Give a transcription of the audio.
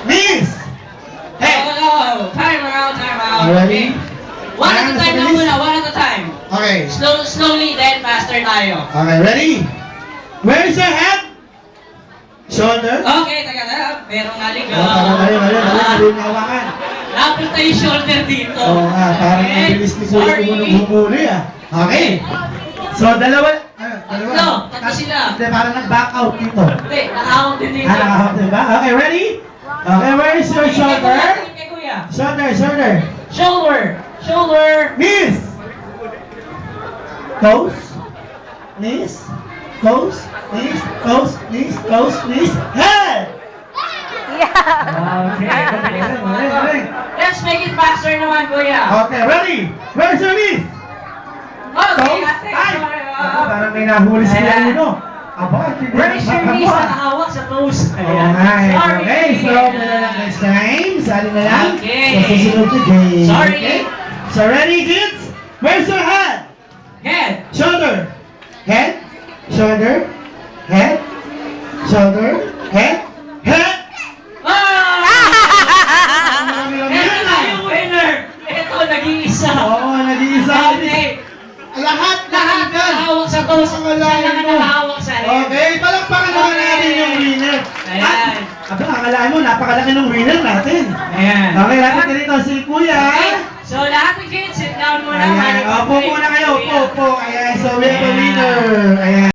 Miss! Head! Oh, time out. Ready? One at a time lang muna, one at a time. Okay. Slowly, then faster tayo. Okay, ready? Where is your head? Shoulder? Okay, taga. Merong naligaw. Mali yung hawakan. Napunta yung shoulder dito. Oo nga, parang ang bilis ni Kuya humuli ah. Okay. So, dalawa. Tatlo sila. Hindi, parang nag-back out dito. Hindi, nakahawak din dito. Nakahawak diba? Okay, ready? Okay, where is your shoulder? Kay Kuya. Shoulder. Knees. Toes. Knees. Toes. Knees. Toes. Knees. Toes. Knees. Head! Okay, galing. Let's make it faster naman, Kuya. Okay, ready? Where's your knees? Okay, Toes. ate. Ay! Sorry. Parang may nahuli si Kuya Uno. Aba, hindi Where is your na knees? makagawa. Nakahawak sa toes. Alright, Sorry. okay, so pala lang next time. Sali na lang. Okay. Sa susunod na game. Sorry. Okay? So ready, kids? Where's your head? Head. Shoulder. Head. Shoulder. Head. Shoulder. Head. Head. Ah! Marami-rami Ito yan, na ah. yung winner. Ito, nag-iisa. Oo, nag-iisa. Okay. Lahat Nakahawak sa toes. Ang Siya alain na mo. nakahawak sa head. Okay, palakpakan naman natin yung winner. Ayan. Aba, akalaan mo, napakalaki ng winner natin. Ayan. Okay, natin dito si Kuya. Okay. So, lahat ng kids, sit down muna. Ayan, opo muna kayo, opo. Ayan, so we have a winner. Ayan.